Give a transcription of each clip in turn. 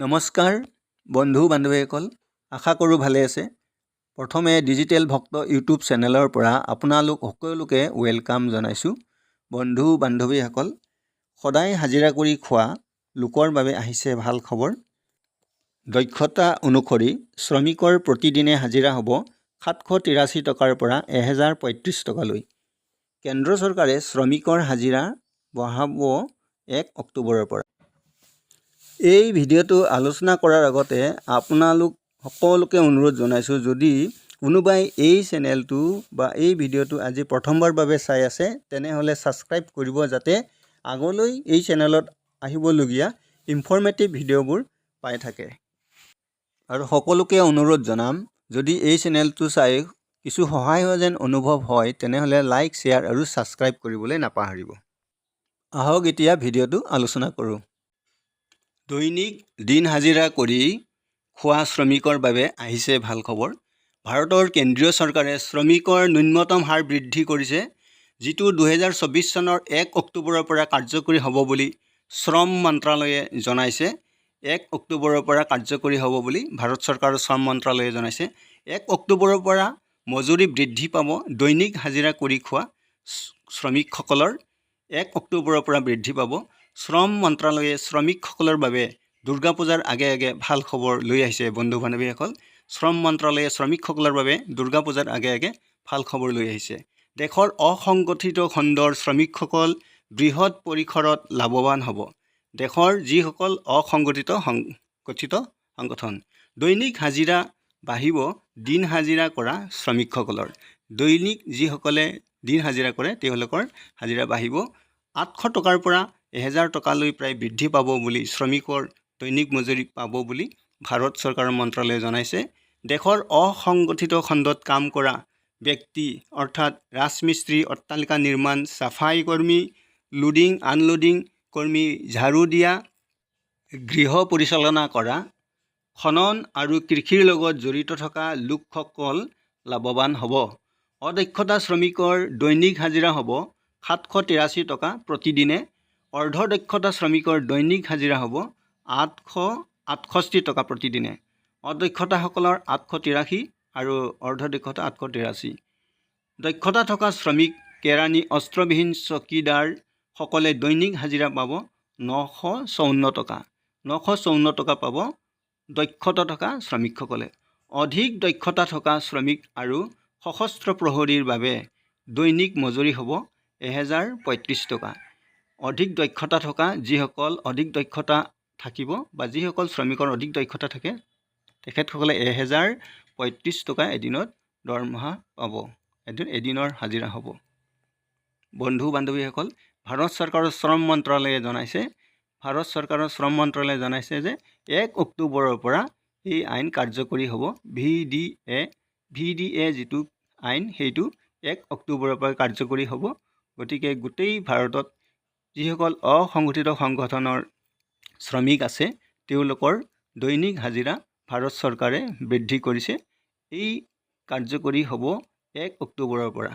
নমস্কাৰ বন্ধু বান্ধৱীসকল, আশা কৰোঁ ভালে আছে। প্ৰথমে ডিজিটেল ভক্ত ইউটিউব চেনেলৰ পৰা আপোনালোক সকলোকে ৱেলকাম জনাইছোঁ। বন্ধু বান্ধৱীসকল, সদায় হাজিৰা কৰি খোৱা লোকৰ বাবে আহিছে ভাল খবৰ। দক্ষতা অনুসৰি শ্ৰমিকৰ প্ৰতিদিনে হাজিৰা হ'ব 783 টকাৰ পৰা 1035 টকালৈ। কেন্দ্ৰ চৰকাৰে শ্ৰমিকৰ হাজিৰা বঢ়াব 1 অক্টোবৰৰ পৰা। এই ভিডিঅ'টো আলোচনা কৰাৰ আগতে আপোনালোক সকলোকে অনুৰোধ জনাইছোঁ, যদি কোনোবাই এই চেনেলটো বা এই ভিডিঅ'টো আজি প্ৰথমবাৰ বাবে চাই আছে তেনেহ'লে ছাবস্ক্ৰাইব কৰিব, যাতে আগলৈ এই চেনেলত আহিবলগীয়া ইনফৰ্মেটিভ ভিডিঅ'বোৰ পাই থাকে। আৰু সকলোকে অনুৰোধ জনাম, যদি এই চেনেলটো চাই কিছু সহায় হোৱা যেন অনুভৱ হয় তেনেহ'লে লাইক, শ্বেয়াৰ আৰু ছাবস্ক্ৰাইব কৰিবলৈ নাপাহৰিব। আহক এতিয়া ভিডিঅ'টো আলোচনা কৰোঁ। দৈনিক দিন হাজিৰা কৰি খোৱা শ্ৰমিকৰ বাবে আহিছে ভাল খবৰ। ভাৰতৰ কেন্দ্ৰীয় চৰকাৰে শ্ৰমিকৰ ন্যূনতম হাৰ বৃদ্ধি কৰিছে, যিটো 2024 চনৰ 1 অক্টোবৰৰ পৰা কাৰ্যকৰী হ'ব বুলি শ্ৰম মন্ত্ৰালয়ে জনাইছে। 1 অক্টোবৰৰ পৰা কাৰ্যকৰী হ'ব বুলি ভাৰত চৰকাৰৰ শ্ৰম মন্ত্ৰালয়ে জনাইছে। 1 অক্টোবৰৰ পৰা মজুৰি বৃদ্ধি পাব দৈনিক হাজিৰা কৰি খোৱা শ্ৰমিকসকলৰ। 1 অক্টোবৰৰ পৰা বৃদ্ধি পাব। শ্ৰম মন্ত্ৰালয়ে শ্ৰমিকসকলৰ বাবে দুৰ্গা পূজাৰ আগে আগে ভাল খবৰ লৈ আহিছে। বন্ধু বান্ধৱীসকল, শ্ৰম মন্ত্ৰালয়ে শ্ৰমিকসকলৰ বাবে দুৰ্গা পূজাৰ আগে আগে ভাল খবৰ লৈ আহিছে। দেশৰ অসংগঠিত খণ্ডৰ শ্ৰমিকসকল বৃহৎ পৰিসৰত লাভৱান হ'ব। দেশৰ যিসকল অসংগঠিত সংগঠন, দৈনিক হাজিৰা বাঢ়িব দিন হাজিৰা কৰা শ্ৰমিকসকলৰ। দৈনিক যিসকলে দিন হাজিৰা কৰে তেওঁলোকৰ হাজিৰা বাঢ়িব 800 টকাৰ পৰা 1000 টকালৈ প্ৰায় বৃদ্ধি পাব বুলি, শ্ৰমিকৰ দৈনিক মজুৰি পাব বুলি ভাৰত চৰকাৰৰ মন্ত্ৰালয়ে জনাইছে। দেশৰ অসংগঠিত খণ্ডত কাম কৰা ব্যক্তি অৰ্থাৎ ৰাজমিস্ত্ৰী, অট্টালিকা নিৰ্মাণ, চাফাই কৰ্মী, লোডিং আনলোডিং কৰ্মী, ঝাৰু দিয়া, গৃহ পৰিচালনা কৰা, খনন আৰু কৃষিৰ লগত জড়িত থকা লোকসকল লাভৱান হ'ব। অদক্ষতা শ্ৰমিকৰ দৈনিক হাজিৰা হ'ব 783 টকা প্ৰতিদিনে। অৰ্ধ দক্ষতা শ্ৰমিকৰ দৈনিক হাজিৰা হ'ব 868 টকা প্ৰতিদিনে। অদক্ষতাসকলৰ 883 আৰু অৰ্ধ দক্ষতা 883। দক্ষতা থকা শ্ৰমিক, কেৰাণী, অস্ত্ৰবিহীন চকীদাৰ সকলে দৈনিক হাজিৰা পাব 954 টকা। 954 টকা পাব দক্ষতা থকা শ্ৰমিকসকলে। অধিক দক্ষতা থকা শ্ৰমিক আৰু সশস্ত্ৰ প্ৰহৰীৰ বাবে দৈনিক মজুৰি হ'ব 1035 টকা। অধিক দক্ষতা থকা যিসকল অধিক দক্ষতা থাকিব বা যিসকল শ্ৰমিকৰ অধিক দক্ষতা থাকে তেখেতসকলে 1035 টকা এদিনত দৰমহা পাব, এদিনৰ হাজিৰা হ'ব। বন্ধু বান্ধৱীসকল, ভাৰত চৰকাৰৰ শ্ৰম মন্ত্ৰালয়ে জনাইছে যে 1 অক্টোবৰৰ পৰা এই আইন কাৰ্যকৰী হ'ব। VDA যিটো আইন সেইটো 1 অক্টোবৰৰ পৰা কাৰ্যকৰী হ'ব। গতিকে গোটেই ভাৰতত যিসকল অসংগঠিত সংগঠনৰ শ্ৰমিক আছে তেওঁলোকৰ দৈনিক হাজিৰা ভাৰত চৰকাৰে বৃদ্ধি কৰিছে। এই কাৰ্যকৰী হ'ব 1 অক্টোবৰৰ পৰা।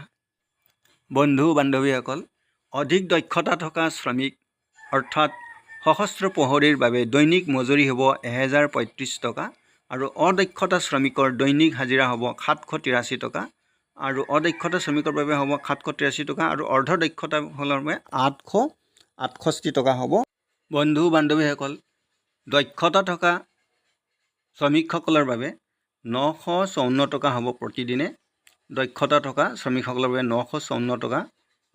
বন্ধু বান্ধৱীসকল, অধিক দক্ষতা থকা শ্ৰমিক অৰ্থাৎ সশস্ত্ৰ প্ৰহৰীৰ বাবে দৈনিক মজুৰি হ'ব 1035 টকা আৰু অদক্ষতা শ্ৰমিকৰ দৈনিক হাজিৰা হ'ব 783 টকা আৰু অদক্ষতা শ্ৰমিকৰ বাবে হ'ব 783 টকা আৰু অৰ্ধ দক্ষতাসকলৰ বাবে 868 টকা হ'ব। বন্ধু বান্ধৱীসকল, দক্ষতা থকা শ্ৰমিকসকলৰ বাবে 954 টকা হ'ব প্ৰতিদিনে। দক্ষতা থকা শ্ৰমিকসকলৰ বাবে 954 টকা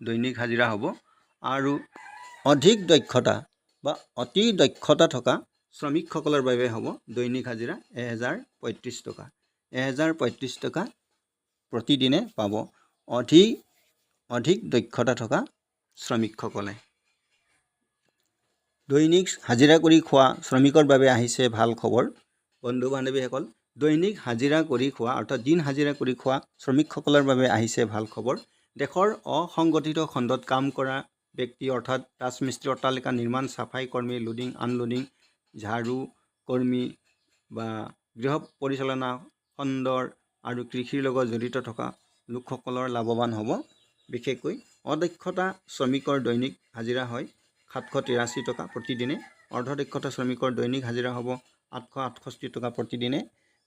দৈনিক হাজিৰা হ'ব আৰু অধিক দক্ষতা বা অতি দক্ষতা থকা শ্ৰমিকসকলৰ বাবে হ'ব দৈনিক হাজিৰা 1035 টকা। 1035 টকা প্ৰতিদিনে পাব অধিক দক্ষতা থকা শ্ৰমিকসকলে। দৈনিক হাজিৰা কৰি খোৱা শ্ৰমিকৰ বাবে আহিছে ভাল খবৰ। বন্ধু বান্ধৱীসকল, দৈনিক হাজিৰা কৰি খোৱা অৰ্থাৎ দিন হাজিৰা কৰি খোৱা শ্ৰমিকসকলৰ বাবে আহিছে ভাল খবৰ। দেশৰ অসংগঠিত খণ্ডত কাম কৰা ব্যক্তি অৰ্থাৎ ৰাজমিস্ত্ৰী, অট্টালিকা নিৰ্মাণ, চাফাই কৰ্মী, লোডিং আনলোডিং, ঝাৰু কৰ্মী বা গৃহ পৰিচালনা খণ্ডৰ আৰু কৃষিৰ লগত জড়িত থকা লোকসকলৰ লাভৱান হ'ব। বিশেষকৈ অদক্ষতা শ্ৰমিকৰ দৈনিক হাজিৰা হয় 783 টকা প্ৰতিদিনে। অৰ্ধ দক্ষতা শ্ৰমিকৰ দৈনিক হাজিৰা হ'ব 868 টকা প্ৰতিদিনে।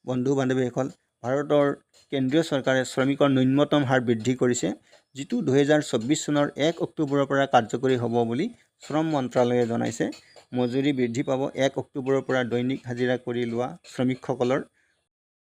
বন্ধু বান্ধৱীসকল, ভাৰতৰ কেন্দ্ৰীয় চৰকাৰে শ্ৰমিকৰ ন্যূনতম হাৰ বৃদ্ধি কৰিছে, যিটো 2024 চনৰ 1 অক্টোবৰৰ পৰা কাৰ্যকৰী হ'ব বুলি শ্ৰম মন্ত্ৰালয়ে জনাইছে। মজুৰি বৃদ্ধি পাব। 1 অক্টোবৰৰ পৰা দৈনিক হাজিৰা কৰি লোৱা শ্ৰমিকসকলৰ